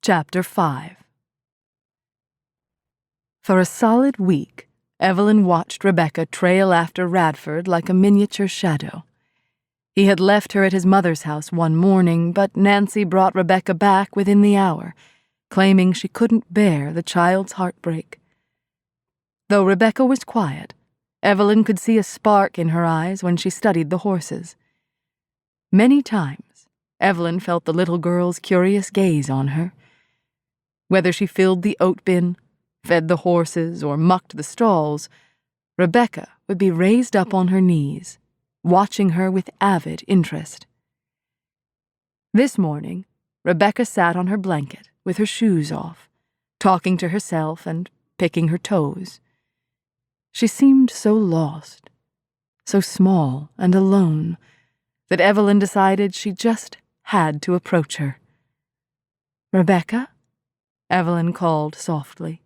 Chapter 5. For a solid week, Evelyn watched Rebecca trail after Radford like a miniature shadow. He had left her at his mother's house one morning, but Nancy brought Rebecca back within the hour, claiming she couldn't bear the child's heartbreak. Though Rebecca was quiet, Evelyn could see a spark in her eyes when she studied the horses. Many times, Evelyn felt the little girl's curious gaze on her. Whether she filled the oat bin, fed the horses, or mucked the stalls, Rebecca would be raised up on her knees, watching her with avid interest. This morning, Rebecca sat on her blanket with her shoes off, talking to herself and picking her toes. She seemed so lost, so small and alone, that Evelyn decided she just had to approach her. "Rebecca?" Evelyn called softly.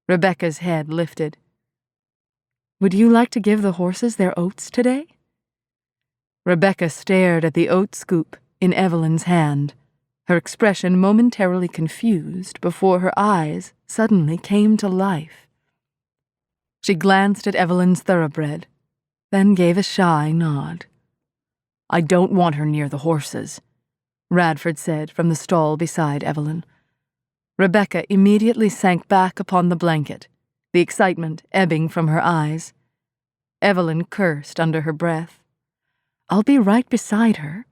Rebecca's head lifted. "Would you like to give the horses their oats today?" Rebecca stared at the oat scoop in Evelyn's hand, her expression momentarily confused before her eyes suddenly came to life. She glanced at Evelyn's thoroughbred, then gave a shy nod. "I don't want her near the horses," Radford said from the stall beside Evelyn. Rebecca immediately sank back upon the blanket, the excitement ebbing from her eyes. Evelyn cursed under her breath. "I'll be right beside her.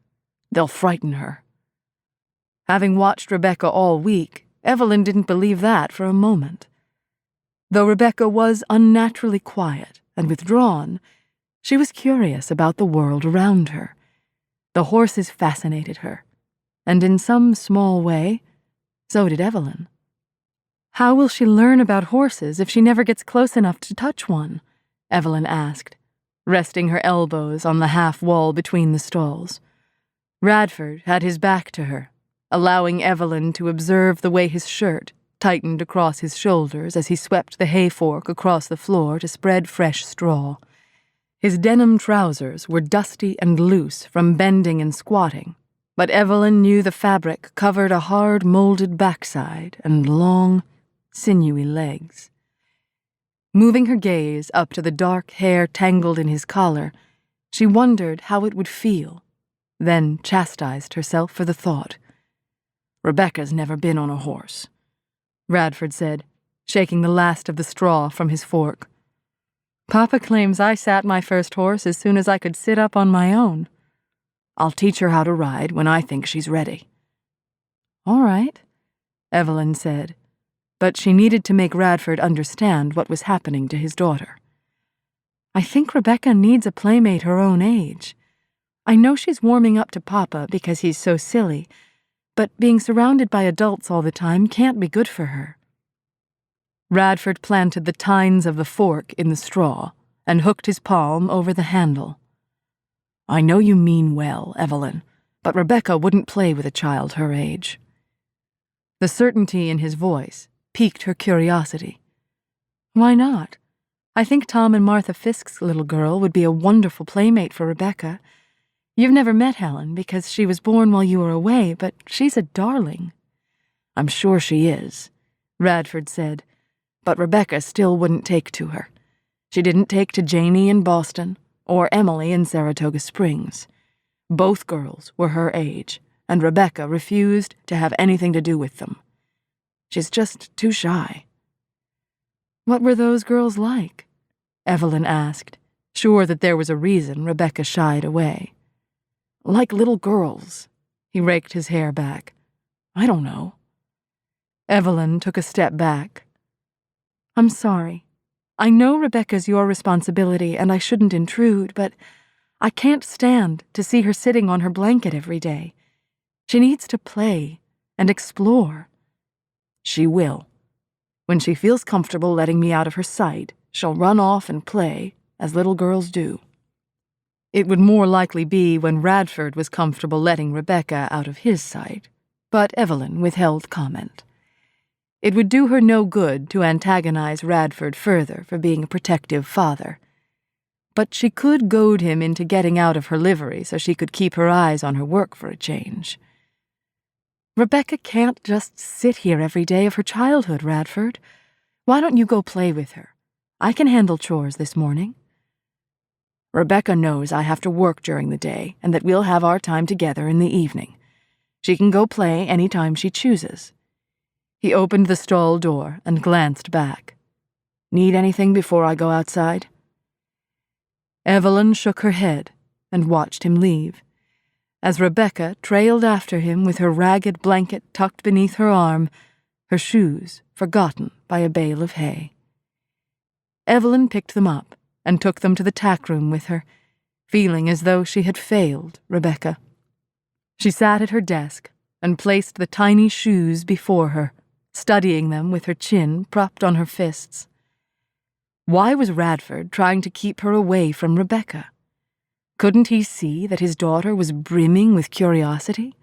They'll frighten her." Having watched Rebecca all week, Evelyn didn't believe that for a moment. Though Rebecca was unnaturally quiet and withdrawn, she was curious about the world around her. The horses fascinated her, and in some small way, so did Evelyn. "How will she learn about horses if she never gets close enough to touch one?" Evelyn asked, resting her elbows on the half wall between the stalls. Radford had his back to her, allowing Evelyn to observe the way his shirt tightened across his shoulders as he swept the hay fork across the floor to spread fresh straw. His denim trousers were dusty and loose from bending and squatting, but Evelyn knew the fabric covered a hard molded backside and long, sinewy legs. Moving her gaze up to the dark hair tangled in his collar, she wondered how it would feel, then chastised herself for the thought. "Rebecca's never been on a horse," Radford said, shaking the last of the straw from his fork. "Papa claims I sat my first horse as soon as I could sit up on my own. I'll teach her how to ride when I think she's ready." "All right," Evelyn said, but she needed to make Radford understand what was happening to his daughter. "I think Rebecca needs a playmate her own age. I know she's warming up to Papa because he's so silly, but being surrounded by adults all the time can't be good for her." Radford planted the tines of the fork in the straw and hooked his palm over the handle. "I know you mean well, Evelyn, but Rebecca wouldn't play with a child her age." The certainty in his voice piqued her curiosity. "Why not? I think Tom and Martha Fisk's little girl would be a wonderful playmate for Rebecca. You've never met Helen because she was born while you were away, but she's a darling." "I'm sure she is," Radford said, "but Rebecca still wouldn't take to her. She didn't take to Janie in Boston or Emily in Saratoga Springs. Both girls were her age, and Rebecca refused to have anything to do with them. She's just too shy." "What were those girls like?" Evelyn asked, sure that there was a reason Rebecca shied away. "Like little girls." He raked his hair back. "I don't know." Evelyn took a step back. "I'm sorry. I know Rebecca's your responsibility and I shouldn't intrude, but I can't stand to see her sitting on her blanket every day. She needs to play and explore." "She will. When she feels comfortable letting me out of her sight, she'll run off and play, as little girls do." It would more likely be when Radford was comfortable letting Rebecca out of his sight, but Evelyn withheld comment. It would do her no good to antagonize Radford further for being a protective father. But she could goad him into getting out of her livery so she could keep her eyes on her work for a change. Rebecca can't just sit here every day of her childhood, Radford. Why don't you go play with her? I can handle chores this morning. Rebecca knows I have to work during the day and that we'll have our time together in the evening. She can go play any time she chooses. He opened the stall door and glanced back. Need anything before I go outside? Evelyn shook her head and watched him leave, as Rebecca trailed after him with her ragged blanket tucked beneath her arm, her shoes forgotten by a bale of hay. Evelyn picked them up and took them to the tack room with her, feeling as though she had failed Rebecca. She sat at her desk and placed the tiny shoes before her, studying them with her chin propped on her fists. Why was Radford trying to keep her away from Rebecca? Couldn't he see that his daughter was brimming with curiosity?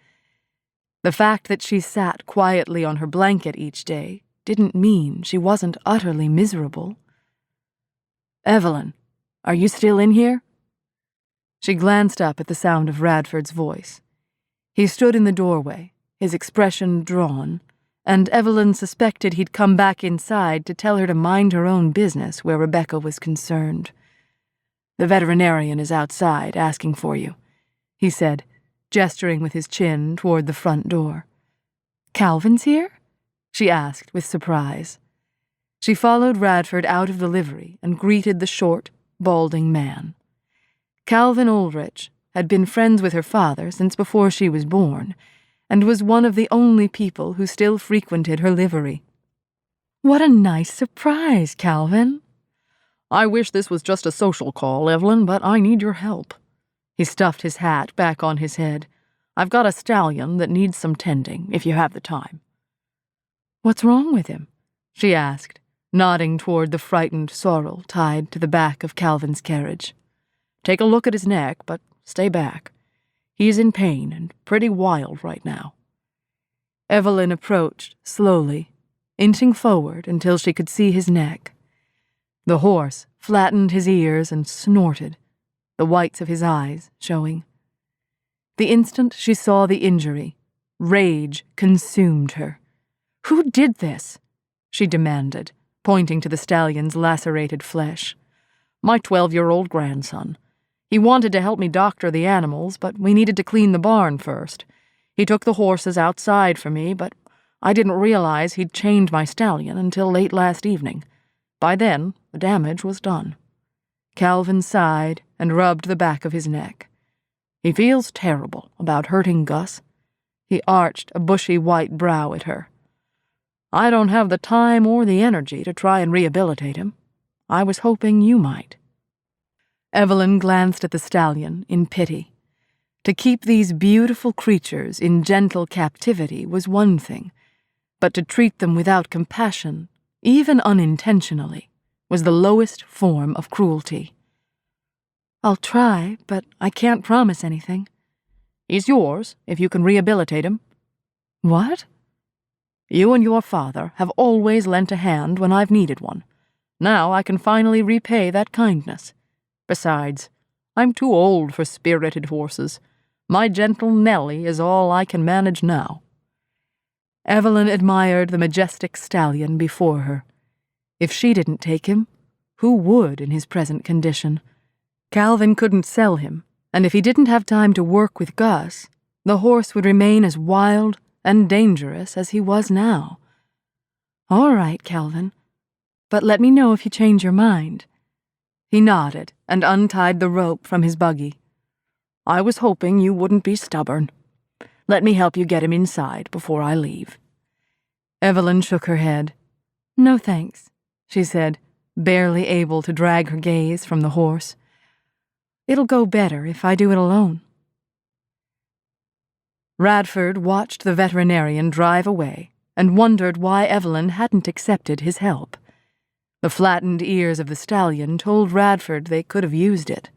The fact that she sat quietly on her blanket each day didn't mean she wasn't utterly miserable. Evelyn, are you still in here? She glanced up at the sound of Radford's voice. He stood in the doorway, his expression drawn, and Evelyn suspected he'd come back inside to tell her to mind her own business where Rebecca was concerned. The veterinarian is outside asking for you, he said, gesturing with his chin toward the front door. Calvin's here? She asked with surprise. She followed Radford out of the livery and greeted the short, balding man. Calvin Ulrich had been friends with her father since before she was born, and was one of the only people who still frequented her livery. What a nice surprise, Calvin. I wish this was just a social call, Evelyn, but I need your help. He stuffed his hat back on his head. I've got a stallion that needs some tending, if you have the time. What's wrong with him? She asked, nodding toward the frightened sorrel tied to the back of Calvin's carriage. Take a look at his neck, but stay back. He's in pain and pretty wild right now. Evelyn approached slowly, inching forward until she could see his neck. The horse flattened his ears and snorted, the whites of his eyes showing. The instant she saw the injury, rage consumed her. Who did this? She demanded, pointing to the stallion's lacerated flesh. My 12-year-old grandson. He wanted to help me doctor the animals, but we needed to clean the barn first. He took the horses outside for me, but I didn't realize he'd chained my stallion until late last evening. By then, the damage was done. Calvin sighed and rubbed the back of his neck. He feels terrible about hurting Gus. He arched a bushy white brow at her. I don't have the time or the energy to try and rehabilitate him. I was hoping you might. Evelyn glanced at the stallion in pity. To keep these beautiful creatures in gentle captivity was one thing, but to treat them without compassion, even unintentionally, was the lowest form of cruelty. I'll try, but I can't promise anything. He's yours, if you can rehabilitate him. What? You and your father have always lent a hand when I've needed one. Now I can finally repay that kindness. Besides, I'm too old for spirited horses. My gentle Nellie is all I can manage now. Evelyn admired the majestic stallion before her. If she didn't take him, who would in his present condition? Calvin couldn't sell him, and if he didn't have time to work with Gus, the horse would remain as wild and dangerous as he was now. All right, Calvin, but let me know if you change your mind. He nodded and untied the rope from his buggy. I was hoping you wouldn't be stubborn. Let me help you get him inside before I leave. Evelyn shook her head. No thanks, she said, barely able to drag her gaze from the horse. It'll go better if I do it alone. Radford watched the veterinarian drive away and wondered why Evelyn hadn't accepted his help. The flattened ears of the stallion told Radford they could have used it.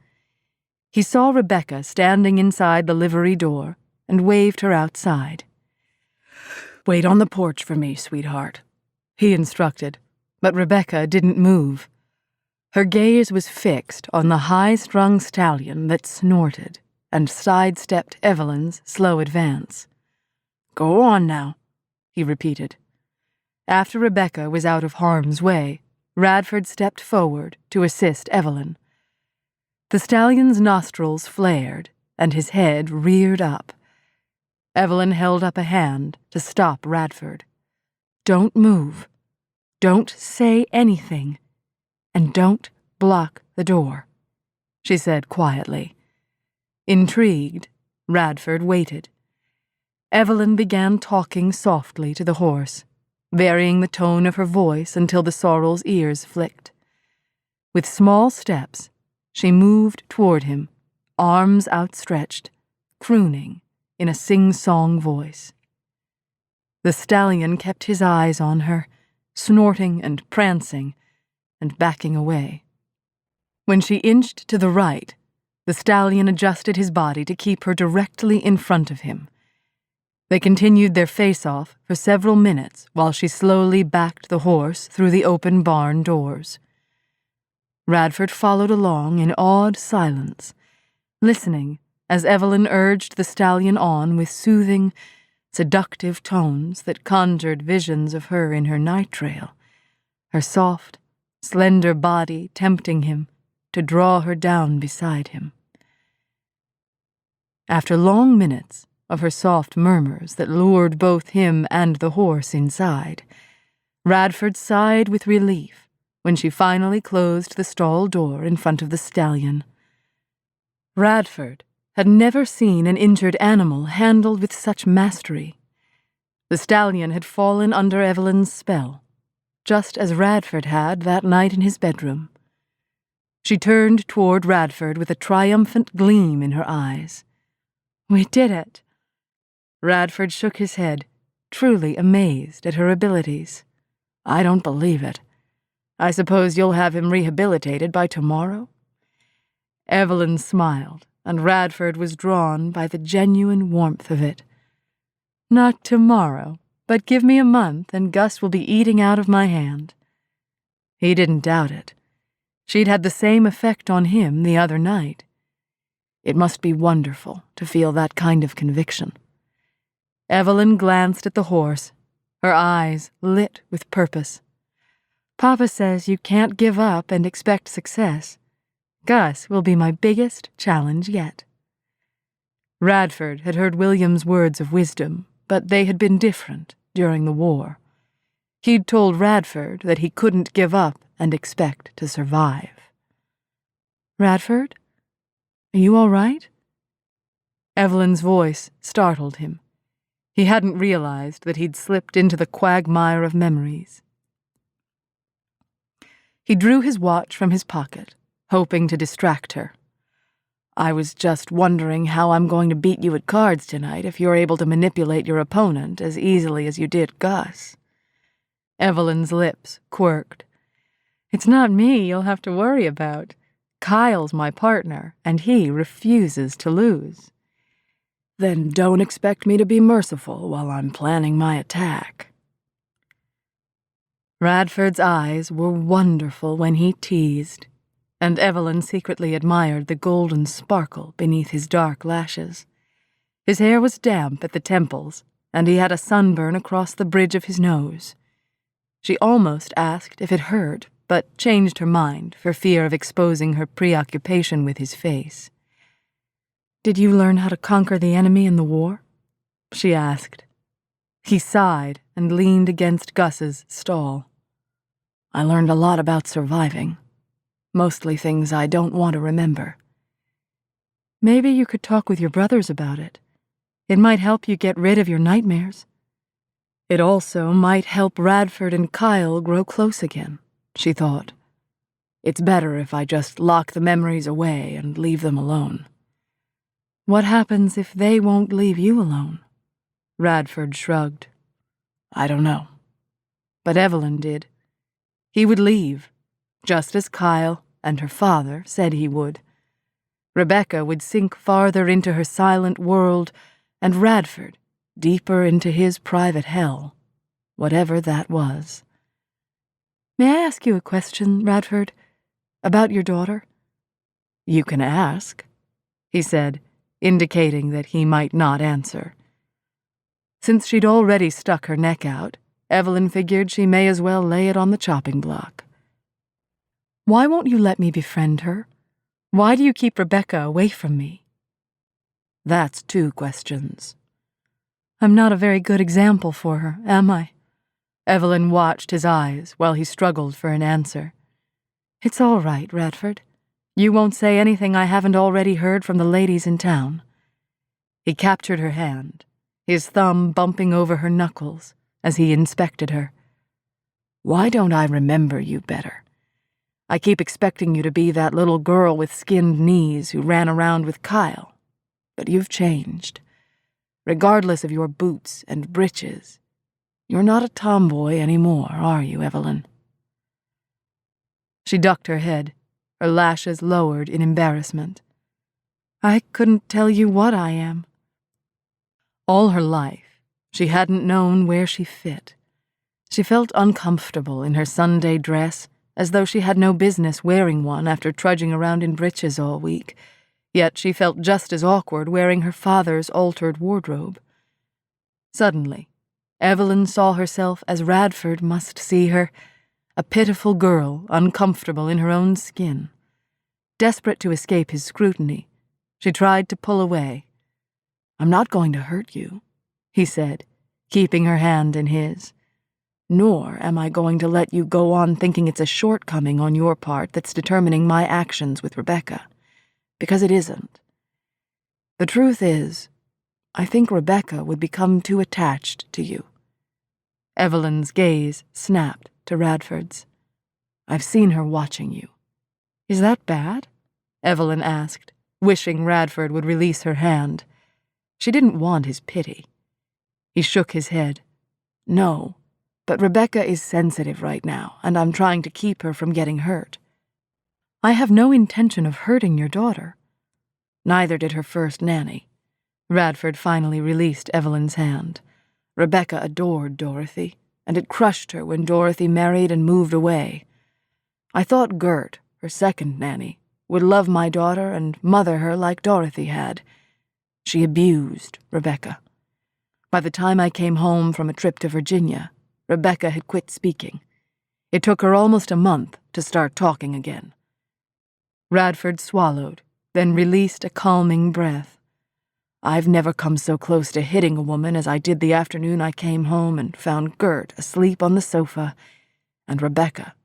He saw Rebecca standing inside the livery door and waved her outside. Wait on the porch for me, sweetheart, he instructed, but Rebecca didn't move. Her gaze was fixed on the high-strung stallion that snorted and sidestepped Evelyn's slow advance. Go on now, he repeated. After Rebecca was out of harm's way, Radford stepped forward to assist Evelyn. The stallion's nostrils flared, and his head reared up. Evelyn held up a hand to stop Radford. Don't move. Don't say anything. And don't block the door, she said quietly. Intrigued, Radford waited. Evelyn began talking softly to the horse, varying the tone of her voice until the sorrel's ears flicked. With small steps, she moved toward him, arms outstretched, crooning in a sing-song voice. The stallion kept his eyes on her, snorting and prancing, and backing away. When she inched to the right, the stallion adjusted his body to keep her directly in front of him. They continued their face-off for several minutes while she slowly backed the horse through the open barn doors. Radford followed along in awed silence, listening as Evelyn urged the stallion on with soothing, seductive tones that conjured visions of her in her night trail, her soft, slender body tempting him to draw her down beside him. After long minutes of her soft murmurs that lured both him and the horse inside, Radford sighed with relief when she finally closed the stall door in front of the stallion. Radford had never seen an injured animal handled with such mastery. The stallion had fallen under Evelyn's spell, just as Radford had that night in his bedroom. She turned toward Radford with a triumphant gleam in her eyes. We did it. Radford shook his head, truly amazed at her abilities. I don't believe it. I suppose you'll have him rehabilitated by tomorrow? Evelyn smiled, and Radford was drawn by the genuine warmth of it. Not tomorrow, but give me a month and Gus will be eating out of my hand. He didn't doubt it. She'd had the same effect on him the other night. It must be wonderful to feel that kind of conviction. Evelyn glanced at the horse, her eyes lit with purpose. Papa says you can't give up and expect success. Gus will be my biggest challenge yet. Radford had heard William's words of wisdom, but they had been different during the war. He'd told Radford that he couldn't give up and expect to survive. Radford? Are you all right? Evelyn's voice startled him. He hadn't realized that he'd slipped into the quagmire of memories. He drew his watch from his pocket, hoping to distract her. I was just wondering how I'm going to beat you at cards tonight if you're able to manipulate your opponent as easily as you did Gus. Evelyn's lips quirked. It's not me you'll have to worry about. Kyle's my partner, and he refuses to lose. Then don't expect me to be merciful while I'm planning my attack. Radford's eyes were wonderful when he teased, and Evelyn secretly admired the golden sparkle beneath his dark lashes. His hair was damp at the temples, and he had a sunburn across the bridge of his nose. She almost asked if it hurt, but changed her mind for fear of exposing her preoccupation with his face. Did you learn how to conquer the enemy in the war? She asked. He sighed and leaned against Gus's stall. I learned a lot about surviving. Mostly things I don't want to remember. Maybe you could talk with your brothers about it. It might help you get rid of your nightmares. It also might help Radford and Kyle grow close again, she thought. It's better if I just lock the memories away and leave them alone. What happens if they won't leave you alone? Radford shrugged. I don't know. But Evelyn did. He would leave, just as Kyle and her father said he would. Rebecca would sink farther into her silent world, and Radford deeper into his private hell, whatever that was. May I ask you a question, Radford, about your daughter? You can ask, he said, indicating that he might not answer. Since she'd already stuck her neck out, Evelyn figured she may as well lay it on the chopping block. "Why won't you let me befriend her? Why do you keep Rebecca away from me?" "That's 2 questions. I'm not a very good example for her, am I?" Evelyn watched his eyes while he struggled for an answer. "It's all right, Radford. You won't say anything I haven't already heard from the ladies in town." He captured her hand, his thumb bumping over her knuckles as he inspected her. "Why don't I remember you better? I keep expecting you to be that little girl with skinned knees who ran around with Kyle. But you've changed. Regardless of your boots and breeches, you're not a tomboy anymore, are you, Evelyn?" She ducked her head, her lashes lowered in embarrassment. "I couldn't tell you what I am." All her life, she hadn't known where she fit. She felt uncomfortable in her Sunday dress, as though she had no business wearing one after trudging around in breeches all week, yet she felt just as awkward wearing her father's altered wardrobe. Suddenly, Evelyn saw herself as Radford must see her, a pitiful girl uncomfortable in her own skin. Desperate to escape his scrutiny, she tried to pull away. "I'm not going to hurt you," he said, keeping her hand in his. "Nor am I going to let you go on thinking it's a shortcoming on your part that's determining my actions with Rebecca, because it isn't. The truth is, I think Rebecca would become too attached to you." Evelyn's gaze snapped to Radford's. "I've seen her watching you." "Is that bad?" Evelyn asked, wishing Radford would release her hand. She didn't want his pity. He shook his head. "No, but Rebecca is sensitive right now, and I'm trying to keep her from getting hurt." "I have no intention of hurting your daughter." Neither did her first nanny. Radford finally released Evelyn's hand. "Rebecca adored Dorothy, and it crushed her when Dorothy married and moved away. I thought Gert, her second nanny, would love my daughter and mother her like Dorothy had. She abused Rebecca. By the time I came home from a trip to Virginia, Rebecca had quit speaking. It took her almost a month to start talking again." Radford swallowed, then released a calming breath. "I've never come so close to hitting a woman as I did the afternoon I came home and found Gert asleep on the sofa, and Rebecca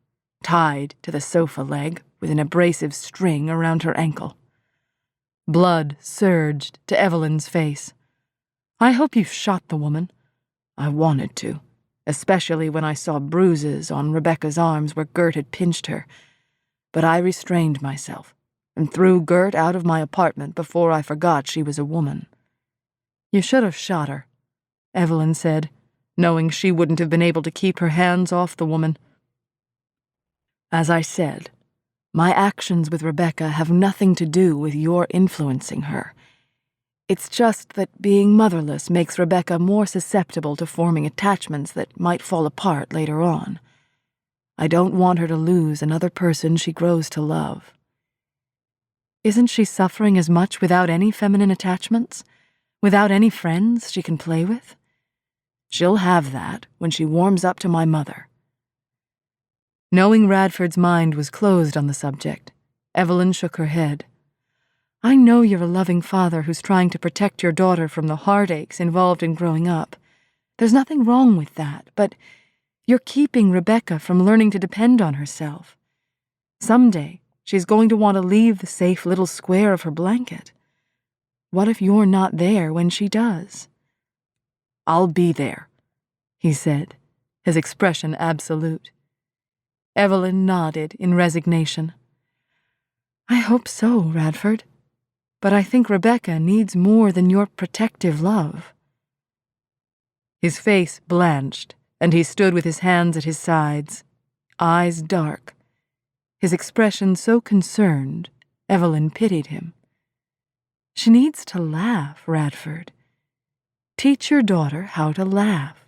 tied to the sofa leg with an abrasive string around her ankle." Blood surged to Evelyn's face. "I hope you shot the woman." "I wanted to, especially when I saw bruises on Rebecca's arms where Gert had pinched her. But I restrained myself and threw Gert out of my apartment before I forgot she was a woman." "You should have shot her," Evelyn said, knowing she wouldn't have been able to keep her hands off the woman. "As I said, my actions with Rebecca have nothing to do with your influencing her. It's just that being motherless makes Rebecca more susceptible to forming attachments that might fall apart later on. I don't want her to lose another person she grows to love." "Isn't she suffering as much without any feminine attachments? Without any friends she can play with?" "She'll have that when she warms up to my mother." Knowing Radford's mind was closed on the subject, Evelyn shook her head. "I know you're a loving father who's trying to protect your daughter from the heartaches involved in growing up. There's nothing wrong with that, but you're keeping Rebecca from learning to depend on herself. Someday, she's going to want to leave the safe little square of her blanket. What if you're not there when she does?" "I'll be there," he said, his expression absolute. Evelyn nodded in resignation. "I hope so, Radford. But I think Rebecca needs more than your protective love." His face blanched, and he stood with his hands at his sides, eyes dark. His expression so concerned, Evelyn pitied him. "She needs to laugh, Radford. Teach your daughter how to laugh."